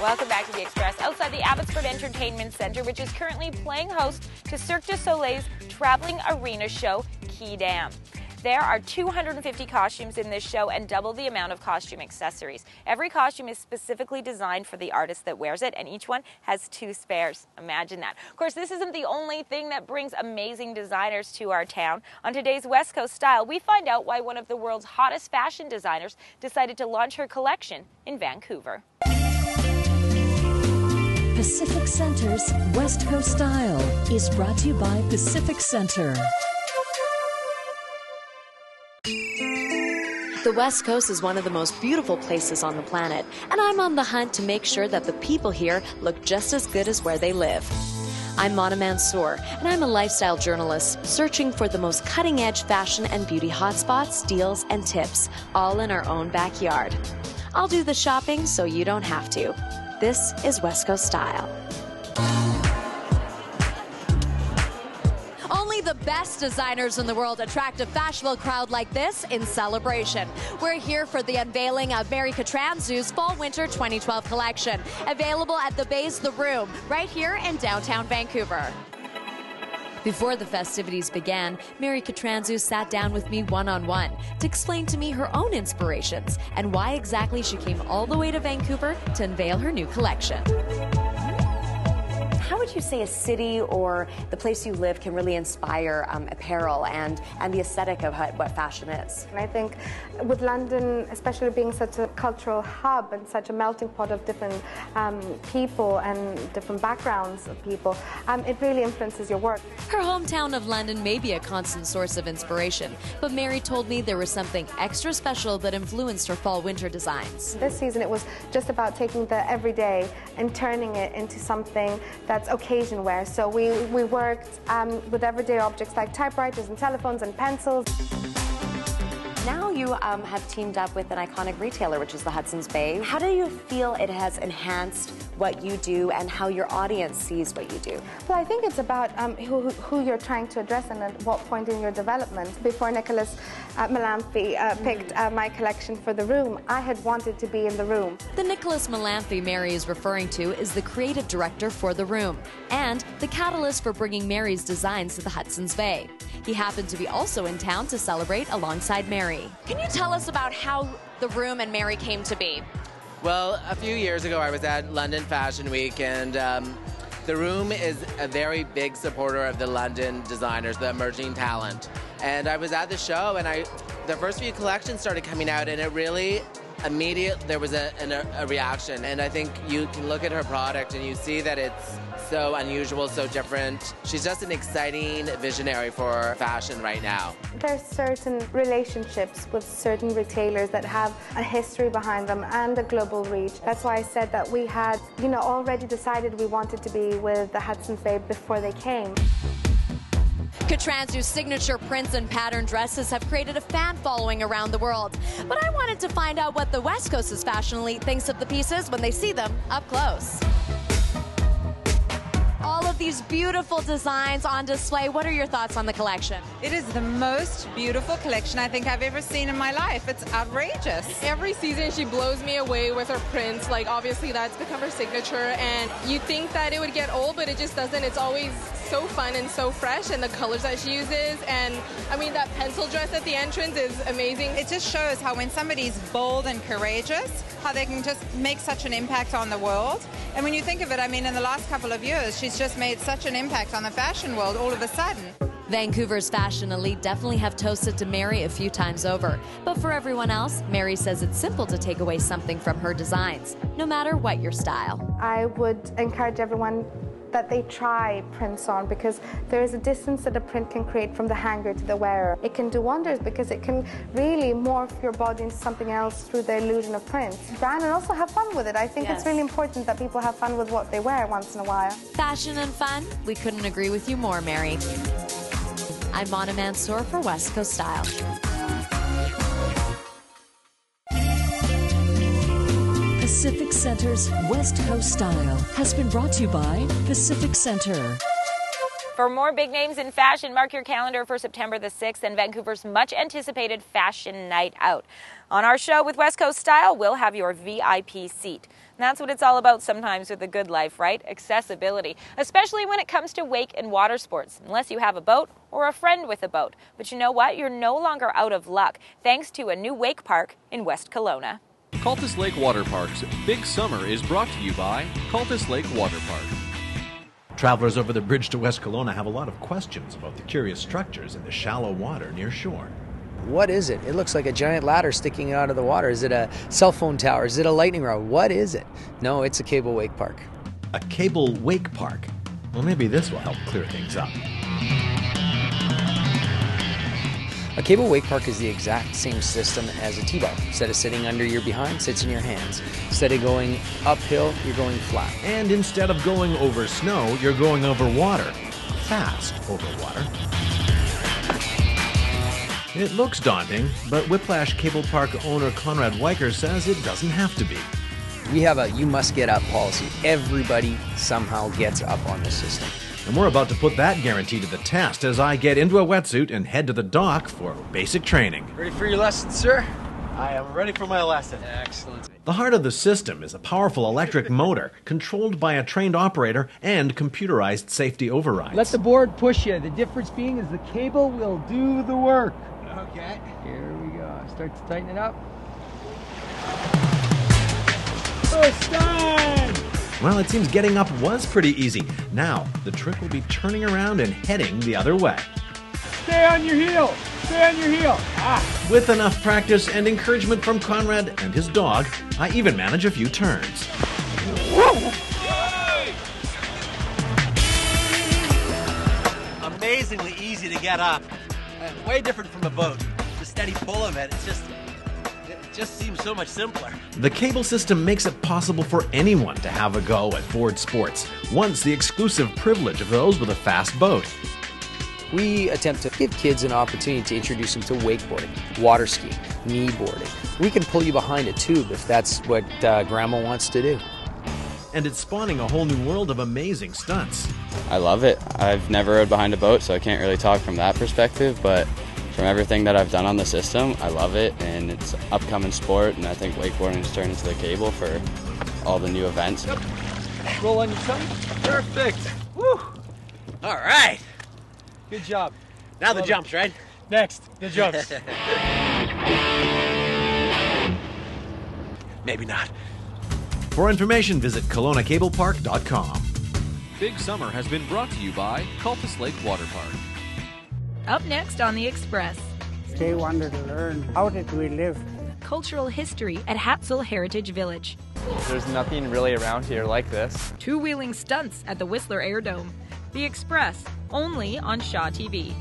Welcome back to The Express. Outside the Abbotsford Entertainment Centre, which is currently playing host to Cirque du Soleil's traveling arena show, Quidam. There are 250 costumes in this show and double the amount of costume accessories. Every costume is specifically designed for the artist that wears it, and each one has 2 spares. Imagine that. Of course, this isn't the only thing that brings amazing designers to our town. On today's West Coast Style, we find out why one of the world's hottest fashion designers decided to launch her collection in Vancouver. Pacific Center's West Coast Style is brought to you by Pacific Center. The West Coast is one of the most beautiful places on the planet, and I'm on the hunt to make sure that the people here look just as good as where they live. I'm Mona Mansour, and I'm a lifestyle journalist searching for the most cutting-edge fashion and beauty hotspots, deals, and tips, all in our own backyard. I'll do the shopping so you don't have to. This is West Coast Style. Only the best designers in the world attract a fashionable crowd like this in celebration. We're here for the unveiling of Mary Katrantzou's Fall-Winter 2012 collection, available at the Bay's The Room, right here in downtown Vancouver. Before the festivities began, Mary Katrantzou sat down with me one-on-one to explain to me her own inspirations and why exactly she came all the way to Vancouver to unveil her new collection. How would you say a city or the place you live can really inspire apparel and the aesthetic of what fashion is? And I think with London, especially being such a cultural hub and such a melting pot of different people and different backgrounds of people, it really influences your work. Her hometown of London may be a constant source of inspiration, but Mary told me there was something extra special that influenced her fall-winter designs. This season it was just about taking the everyday and turning it into something that's occasion wear. So we worked with everyday objects like typewriters and telephones and pencils. Now you have teamed up with an iconic retailer, which is the Hudson's Bay. How do you feel it has enhanced what you do and how your audience sees what you do? Well, I think it's about who you're trying to address and at what point in your development. Before Nicholas Malamphy picked my collection for the room, I had wanted to be in the room. The Nicholas Malamphy Mary is referring to is the creative director for the room and the catalyst for bringing Mary's designs to the Hudson's Bay. He happened to be also in town to celebrate alongside Mary. Can you tell us about how the room and Mary came to be? Well, a few years ago I was at London Fashion Week, and the room is a very big supporter of the London designers, the emerging talent. And I was at the show, and the first few collections started coming out, and it really there was a reaction. And I think you can look at her product and you see that it's so unusual, so different. She's just an exciting visionary for fashion right now. There's certain relationships with certain retailers that have a history behind them and a global reach. That's why I said that we had, already decided we wanted to be with the Hudson's Bay before they came. Katrantzou's signature prints and pattern dresses have created a fan following around the world. But I wanted to find out what the West Coast's fashion elite thinks of the pieces when they see them up close. All of these beautiful designs on display. What are your thoughts on the collection? It is the most beautiful collection I think I've ever seen in my life. It's outrageous. Every season she blows me away with her prints. Like, obviously that's become her signature, and you think that it would get old, but it just doesn't. It's always so fun and so fresh, and the colors that she uses, and I mean that pencil dress at the entrance is amazing. It just shows how when somebody's bold and courageous, how they can just make such an impact on the world. And when you think of it, I mean, in the last couple of years, she's just made such an impact on the fashion world all of a sudden. Vancouver's fashion elite definitely have toasted to Mary a few times over. But for everyone else, Mary says it's simple to take away something from her designs, no matter what your style. I would encourage everyone that they try prints on, because there is a distance that a print can create from the hanger to the wearer. It can do wonders because it can really morph your body into something else through the illusion of prints. Brand and also have fun with it. I think it's really important that people have fun with what they wear once in a while. Fashion and fun? We couldn't agree with you more, Mary. I'm Mona Mansour for West Coast Style. Pacific Center's West Coast Style has been brought to you by Pacific Center. For more big names in fashion, mark your calendar for September the 6th and Vancouver's much-anticipated Fashion Night Out. On our show with West Coast Style, we'll have your VIP seat. And that's what it's all about sometimes with the good life, right? Accessibility, especially when it comes to wake and water sports, unless you have a boat or a friend with a boat. But you know what? You're no longer out of luck, thanks to a new wake park in West Kelowna. Cultus Lake Water Park's Big Summer is brought to you by Cultus Lake Water Park. Travelers over the bridge to West Kelowna have a lot of questions about the curious structures in the shallow water near shore. What is it? It looks like a giant ladder sticking out of the water. Is it a cell phone tower? Is it a lightning rod? What is it? No, it's a cable wake park. A cable wake park? Well, maybe this will help clear things up. A cable wake park is the exact same system as a T-bar. Instead of sitting under your behind, sits in your hands. Instead of going uphill, you're going flat. And instead of going over snow, you're going over water. Fast over water. It looks daunting, but Whiplash Cable Park owner Conrad Weicker says it doesn't have to be. We have a you must get up policy. Everybody somehow gets up on this system. And we're about to put that guarantee to the test as I get into a wetsuit and head to the dock for basic training. Ready for your lesson, sir? I am ready for my lesson. Excellent. The heart of the system is a powerful electric motor controlled by a trained operator and computerized safety overrides. Let the board push you. The difference being is the cable will do the work. Okay. Here we go. Start to tighten it up. Well, it seems getting up was pretty easy. Now, the trick will be turning around and heading the other way. Stay on your heel. Stay on your heel. With enough practice and encouragement from Conrad and his dog, I even manage a few turns. Amazingly easy to get up. Way different from a boat. The steady pull of it, it just seems so much simpler. The cable system makes it possible for anyone to have a go at board sports, once the exclusive privilege of those with a fast boat. We attempt to give kids an opportunity to introduce them to wakeboarding, water skiing, kneeboarding. We can pull you behind a tube if that's what Grandma wants to do. And it's spawning a whole new world of amazing stunts. I love it. I've never rode behind a boat, so I can't really talk from that perspective, but from everything that I've done on the system, I love it, and it's an upcoming sport, and I think wakeboarding is turning to the cable for all the new events. Yep. Roll on your tongue. Perfect. Woo! All right. Good job. Now the jumps, right? Next, the jumps. Maybe not. For information, visit KelownaCablePark.com. Big Summer has been brought to you by Cultus Lake Water Park. Up next on The Express. They wanted to learn, how did we live? Cultural history at Xatsull Heritage Village. There's nothing really around here like this. Two-wheeling stunts at the Whistler Airdome. The Express, only on Shaw TV.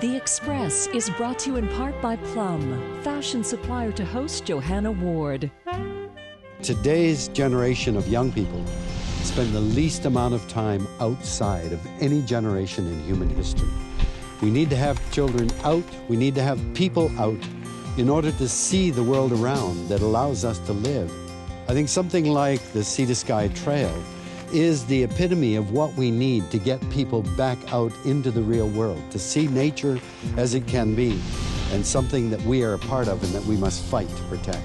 The Express is brought to you in part by Plum, fashion supplier to host Johanna Ward. Today's generation of young people spend the least amount of time outside of any generation in human history. We need to have children out, we need to have people out in order to see the world around that allows us to live. I think something like the Sea to Sky Trail is the epitome of what we need to get people back out into the real world, to see nature as it can be, and something that we are a part of and that we must fight to protect.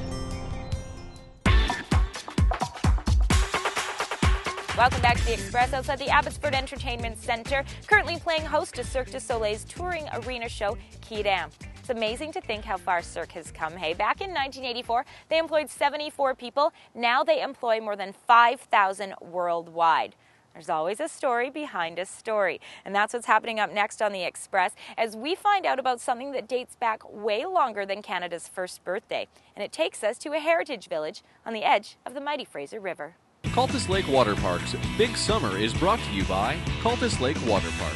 Welcome back to The Express outside the Abbotsford Entertainment Centre, currently playing host to Cirque du Soleil's touring arena show, Quidam. It's amazing to think how far Cirque has come. Hey, back in 1984, they employed 74 people. Now they employ more than 5,000 worldwide. There's always a story behind a story. And that's what's happening up next on The Express as we find out about something that dates back way longer than Canada's first birthday. And it takes us to a heritage village on the edge of the mighty Fraser River. Cultus Lake Water Park's Big Summer is brought to you by Cultus Lake Water Park.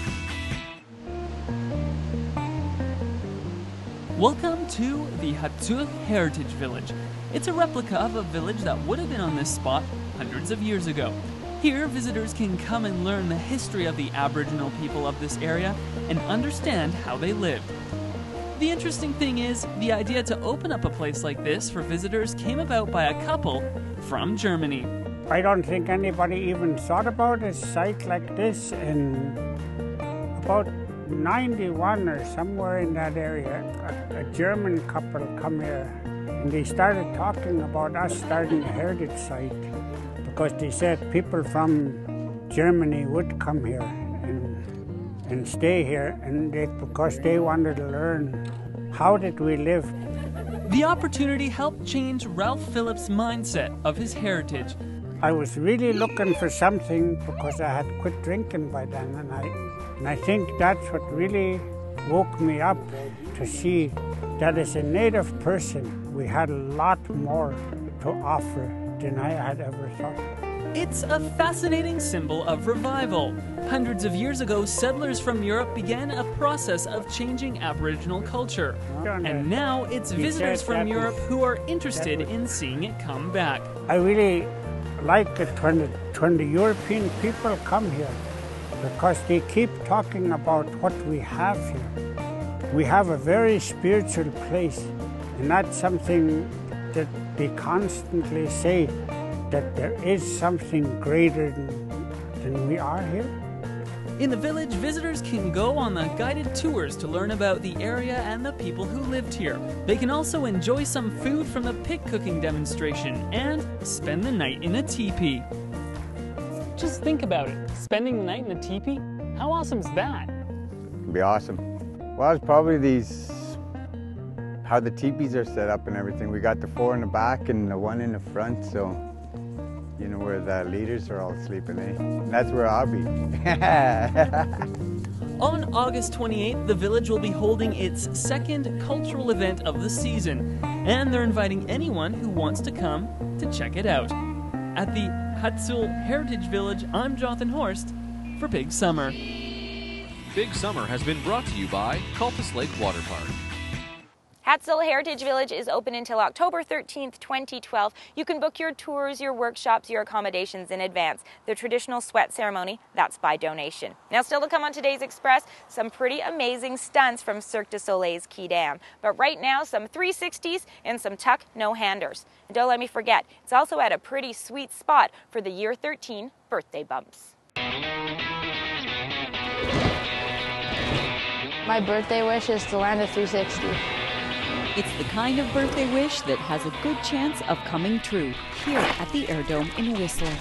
Welcome to the Xatsull Heritage Village. It's a replica of a village that would have been on this spot hundreds of years ago. Here, visitors can come and learn the history of the Aboriginal people of this area and understand how they lived. The interesting thing is, the idea to open up a place like this for visitors came about by a couple from Germany. I don't think anybody even thought about a site like this in about 91 or somewhere in that area, a German couple come here and they started talking about us starting a heritage site because they said people from Germany would come here and stay here, and because they wanted to learn how did we live. The opportunity helped change Ralph Phillips' mindset of his heritage. I was really looking for something because I had quit drinking by then, and I think that's what really woke me up to see that as a Native person, we had a lot more to offer than I had ever thought. It's a fascinating symbol of revival. Hundreds of years ago, settlers from Europe began a process of changing Aboriginal culture. And now it's visitors from Europe who are interested in seeing it come back. I really like it when the European people come here because they keep talking about what we have here. We have a very spiritual place, and that's something that they constantly say, that there is something greater than we are here. In the village, visitors can go on the guided tours to learn about the area and the people who lived here. They can also enjoy some food from the pig cooking demonstration and spend the night in a teepee. Just think about it, spending the night in a teepee? How awesome is that? It'd be awesome. Well, it's probably how the teepees are set up and everything. We got the 4 in the back and the 1 in the front, so you know where the leaders are all sleeping, eh? That's where I'll be. On August 28th, the village will be holding its second cultural event of the season, and they're inviting anyone who wants to come to check it out. At the Xatsull Heritage Village, I'm Jonathan Horst for Big Summer. Big Summer has been brought to you by Cultus Lake Water Park. Xatsull Heritage Village is open until October 13th, 2012. You can book your tours, your workshops, your accommodations in advance. The traditional sweat ceremony, that's by donation. Now, still to come on today's Express, some pretty amazing stunts from Cirque du Soleil's Quai. But right now, some 360s and some tuck no-handers. And don't let me forget, it's also at a pretty sweet spot for the year 13 birthday bumps. My birthday wish is to land a 360. It's the kind of birthday wish that has a good chance of coming true here at the Airdome in Whistler.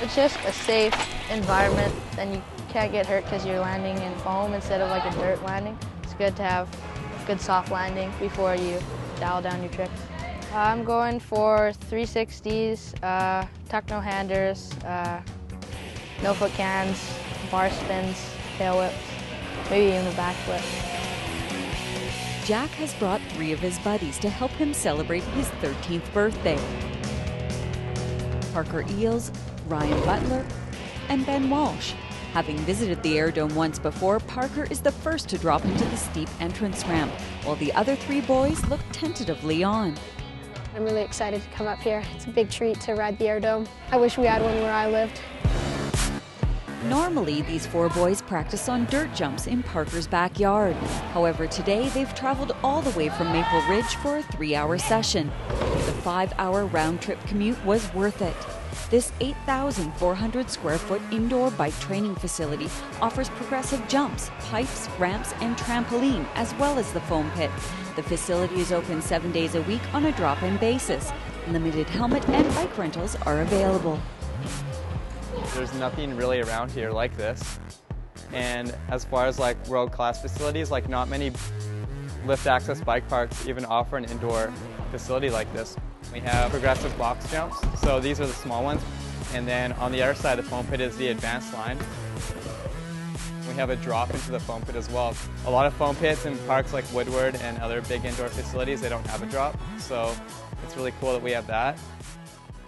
It's just a safe environment, and you can't get hurt because you're landing in foam instead of like a dirt landing. It's good to have a good soft landing before you dial down your tricks. I'm going for 360s, tuck no-handers, no-foot cans, bar spins, tail whips, maybe even a backflip. Jack has brought 3 of his buddies to help him celebrate his 13th birthday. Parker Eels, Ryan Butler, and Ben Walsh. Having visited the Airdome once before, Parker is the first to drop into the steep entrance ramp, while the other 3 boys look tentatively on. I'm really excited to come up here. It's a big treat to ride the Airdome. I wish we had one where I lived. Normally, these 4 boys practice on dirt jumps in Parker's backyard. However, today they've traveled all the way from Maple Ridge for a 3-hour session. The 5-hour round-trip commute was worth it. This 8,400 square foot indoor bike training facility offers progressive jumps, pipes, ramps, and trampoline, as well as the foam pit. The facility is open 7 days a week on a drop-in basis. Limited helmet and bike rentals are available. There's nothing really around here like this. And as far as like world-class facilities, like not many lift access bike parks even offer an indoor facility like this. We have progressive box jumps, so these are the small ones. And then on the other side of the foam pit is the advanced line. We have a drop into the foam pit as well. A lot of foam pits in parks like Woodward and other big indoor facilities, they don't have a drop. So it's really cool that we have that.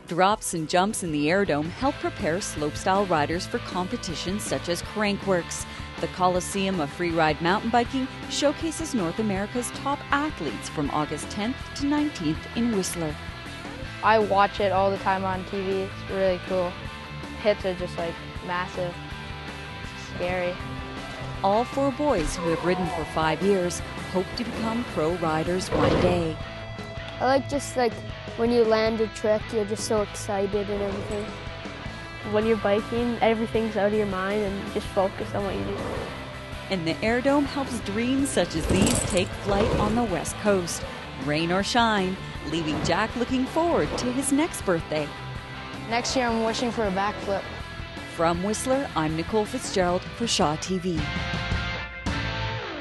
Drops and jumps in the Airdome help prepare slopestyle riders for competitions such as Crankworks. The Coliseum of Freeride Mountain Biking showcases North America's top athletes from August 10th to 19th in Whistler. I watch it all the time on TV. It's really cool. Hits are just like massive. It's scary. All 4 boys who have ridden for 5 years hope to become pro riders one day. I like just like when you land a trick, you're just so excited and everything. When you're biking, everything's out of your mind and you just focus on what you do. And the airdome helps dreams such as these take flight on the West Coast. Rain or shine, leaving Jack looking forward to his next birthday. Next year I'm wishing for a backflip. From Whistler, I'm Nicole Fitzgerald for Shaw TV.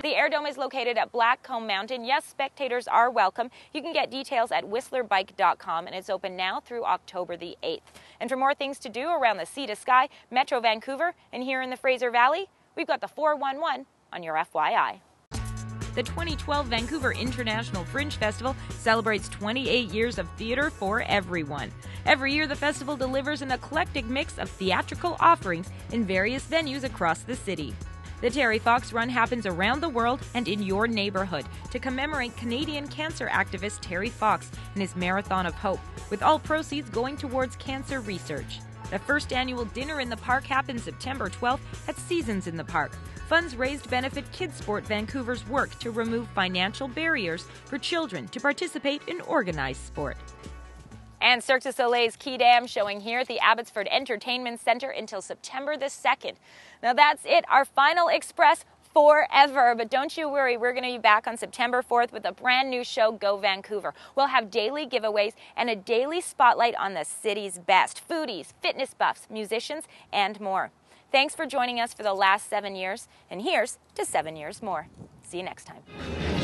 The airdome is located at Blackcomb Mountain. Yes, spectators are welcome. You can get details at whistlerbike.com, and it's open now through October the 8th. And for more things to do around the sea to sky, Metro Vancouver, and here in the Fraser Valley, we've got the 411 on your FYI. The 2012 Vancouver International Fringe Festival celebrates 28 years of theater for everyone. Every year, the festival delivers an eclectic mix of theatrical offerings in various venues across the city. The Terry Fox Run happens around the world and in your neighborhood to commemorate Canadian cancer activist Terry Fox and his Marathon of Hope, with all proceeds going towards cancer research. The first annual Dinner in the Park happens September 12th at Seasons in the Park. Funds raised benefit Kidsport Vancouver's work to remove financial barriers for children to participate in organized sport. And Cirque du Soleil's Quidam showing here at the Abbotsford Entertainment Centre until September the 2nd. Now that's it, our final express forever. But don't you worry, we're going to be back on September 4th with a brand new show, Go Vancouver. We'll have daily giveaways and a daily spotlight on the city's best foodies, fitness buffs, musicians, and more. Thanks for joining us for the last 7 years, and here's to 7 years more. See you next time.